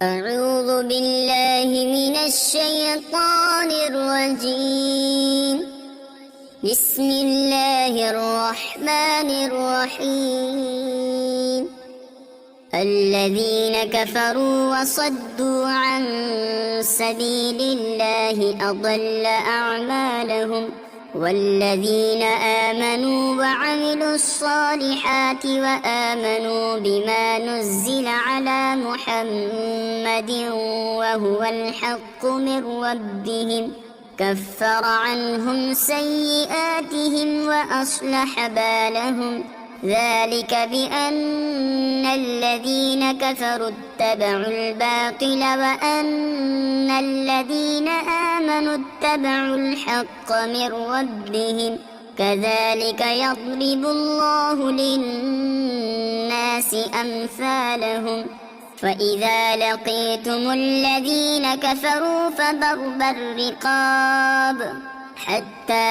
أعوذ بالله من الشيطان الرجيم. بسم الله الرحمن الرحيم. الذين كفروا وصدوا عن سبيل الله أضل أعمالهم، والذين آمنوا وعملوا الصالحات وآمنوا بما نزل على محمد وهو الحق من ربهم كفر عنهم سيئاتهم وأصلح بالهم، ذلك بأن الذين كفروا اتبعوا الباطل وأن الذين آمنوا اتبعوا الحق من ربهم، كذلك يضرب الله للناس أمثالهم. فإذا لقيتم الذين كفروا فضرب الرقاب حتى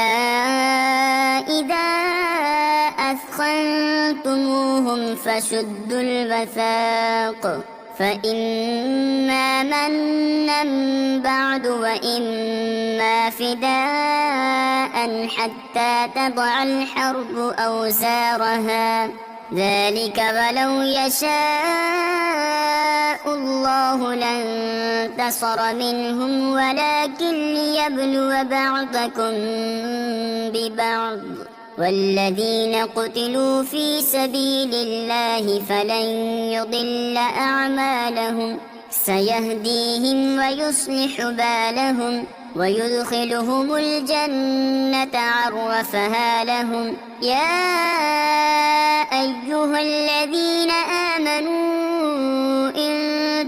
إذا أثخنتموهم فشدوا الوثاق، فإما منا بعد وإما فداء حتى تضع الحرب أوزارها، ذلك ولو يشاء الله لانتصر منهم ولكن ليبلو بعضكم ببعض، والذين قتلوا في سبيل الله فلن يضل أعمالهم، سيهديهم ويصلح بالهم ويدخلهم الجنة عرفها لهم. يا أيها الذين آمنوا إن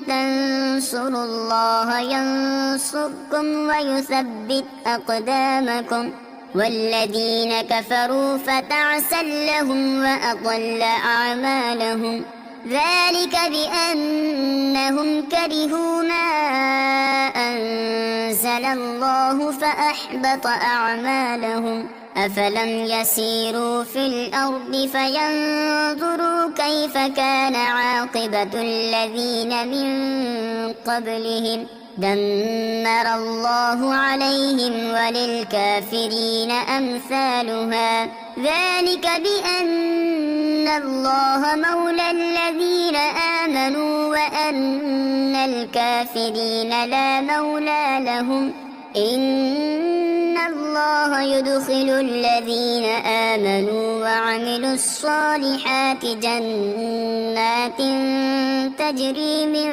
تنصروا الله ينصركم ويثبت أقدامكم، والذين كفروا فتعسا لهم وأضل أعمالهم، ذلك بأنهم كرهوا ما أنزل الله فأحبط أعمالهم. أفلم يسيروا في الأرض فينظروا كيف كان عاقبة الذين من قبلهم، دمر الله عليهم وللكافرين أمثالها، ذلك بأن الله مولى الذين آمنوا وأن الكافرين لا مولى لهم. إن الله يدخل الذين آمنوا وعملوا الصالحات جنات تجري من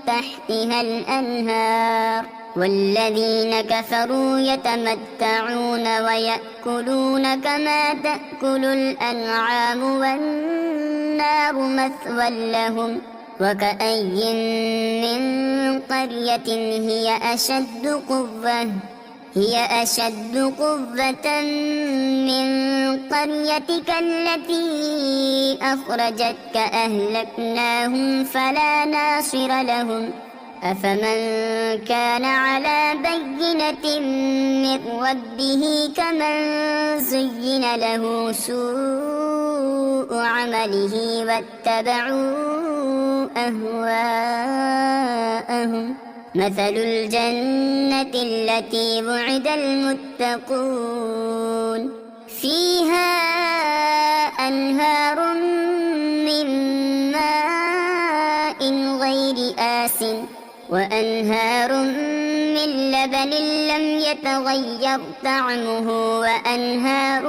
تحتها الأنهار، والذين كفروا يتمتعون ويأكلون كما تأكل الأنعام والنار مثوى لهم. وكأي من قرية هي أشد قوة من قريتك التي أخرجتك أهلكناهم فلا ناصر لهم. أفمن كان على بينة من ربه كمن زين له سوء عمله واتبعوا أهواءهم، مثل الجنة التي وعد المتقون فيها أنهار من ماء غير آسٍ وأنهار من لبن لم يتغير طعمه وأنهار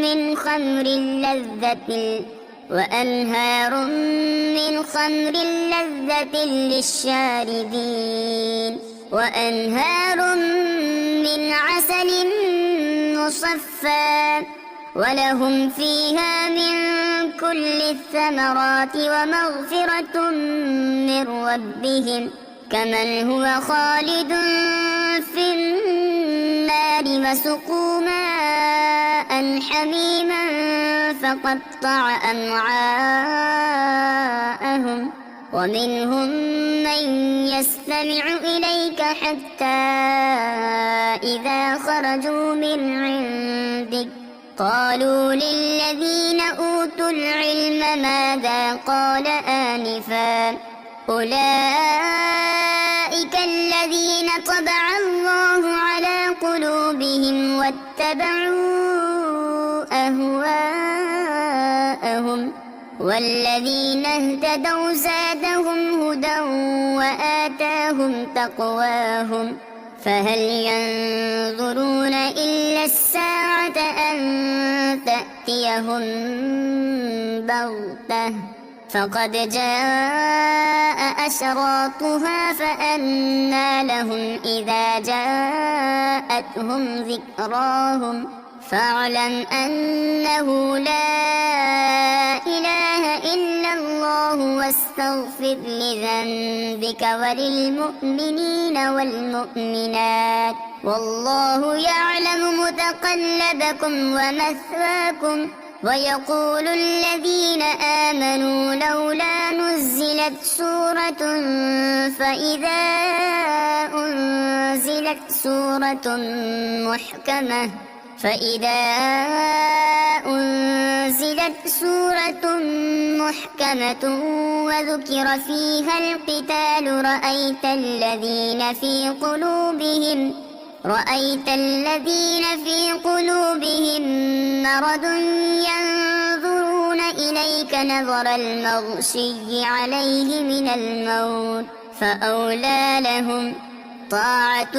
من خمر لذة للشاربين وأنهار من عسل مصفى، ولهم فيها من كل الثمرات ومغفرة من ربهم، كمن هو خالد في النار وسقوا ماء حميما فقطع أمعاءهم، ومنهم من يستمع إليك حتى إذا خرجوا من عندك قالوا للذين أوتوا العلم ماذا قال آنفا أولئك الذين طبع الله على قلوبهم واتبعوا أهواءهم والذين اهتدوا زادهم هدى وآتاهم تقواهم فهل ينظرون إلا الساعة أن تأتيهم بغتة فقد جاء أشراطها فأنى لهم إذا جاءتهم ذكراهم فاعلم أنه لا إله إلا الله واستغفر لذنبك وللمؤمنين والمؤمنات والله يعلم متقلبكم ومثواكم ويقول الذين آمنوا لولا نزلت سورة فإذا أنزلت سورة محكمة وذكر فيها القتال رأيت الذين في قلوبهم مرض ينظرون إليك نظر المغشي عليه من الموت فأولى لهم طاعة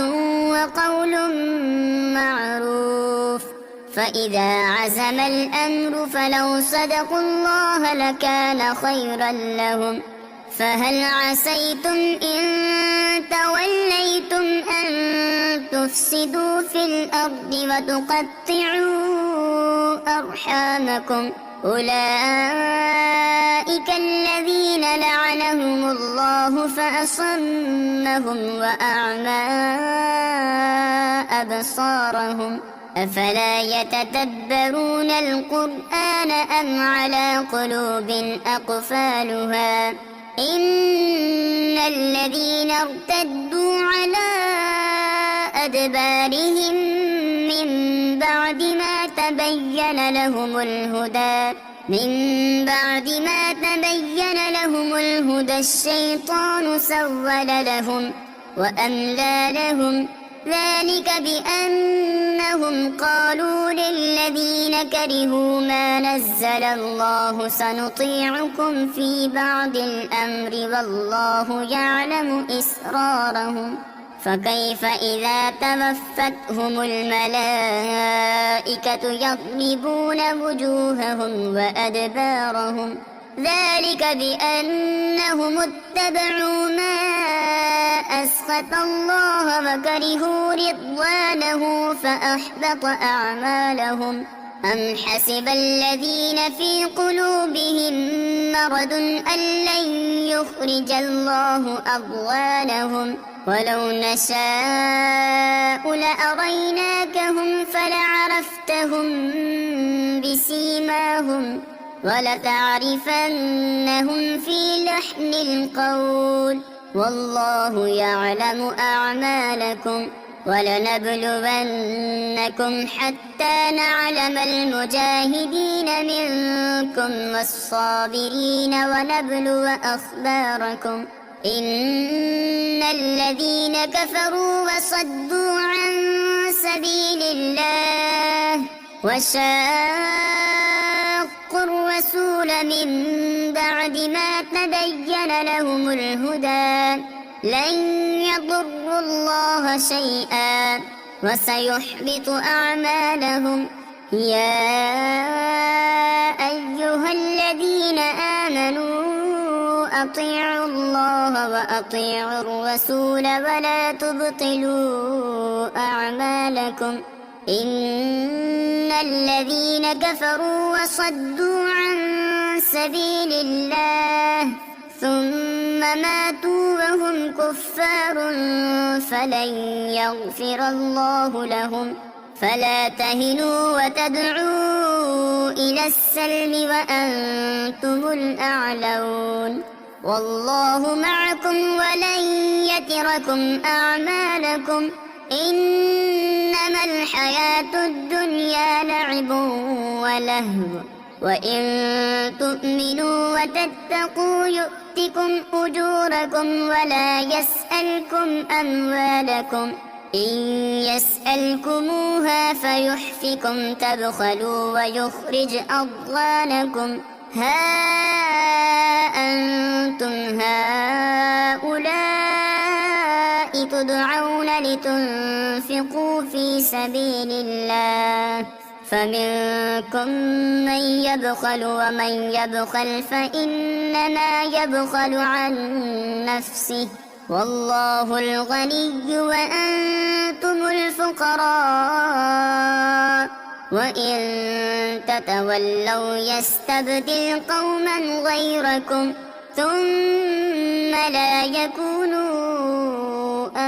وقول معروف فإذا عزم الأمر فلو صدقوا الله لكان خيرا لهم فهل عسيتم إن توليتم أن تفسدوا في الأرض وتقطعوا أرحامكم أولئك الذين لعنهم الله فأصمهم وأعمى أبصارهم أفلا يتدبرون القرآن أم على قلوب أقفالها إن الذين ارتدوا على أدبارهم من بعد ما تبين لهم الهدى الشيطان سول لهم وأملى لهم ذلك بأنهم قالوا للذين كرهوا ما نزل الله سنطيعكم في بعض الأمر والله يعلم إسرارهم فكيف إذا توفتهم الملائكة يضربون وجوههم وأدبارهم ذلك بأنهم اتبعوا ما أسخط الله وكرهوا رضوانه فأحبط أعمالهم أم حسب الذين في قلوبهم مرض أن لن يخرج الله أضغانهم ولو نشاء لأريناكهم فلعرفتهم بسيماهم ولتعرفنهم في لحن القول والله يعلم أعمالكم ولنبلونكم حتى نعلم المجاهدين منكم والصابرين ونبلو أخباركم إن الذين كفروا وصدوا عن سبيل الله وشاقوا الرسول من بعد ما تبين لهم الهدى لن يضروا الله شيئا وسيحبط أعمالهم يا أيها الذين آمنوا أطيعوا الله وأطيعوا الرسول ولا تبطلوا أعمالكم إن الذين كفروا وصدوا عن سبيل الله ثم ماتوا وهم كفار فلن يغفر الله لهم فلا تهنوا وتدعوا إلى السلم وأنتم الأعلون والله معكم ولن يتركم أعمالكم إنما الحياة الدنيا لعب ولهو وإن تؤمنوا وتتقوا يؤتكم أجوركم ولا يسألكم أموالكم إن يسألكموها فيحفكم تبخلوا ويخرج أضغانكم ها أنتم هؤلاء تدعون لتنفقوا في سبيل الله فمنكم من يبخل ومن يبخل فإنما يبخل عن نفسه والله الغني وأنتم الفقراء وإن تتولوا يستبدل قوما غيركم ثم لا يكونوا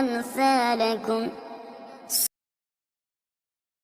أمثالكم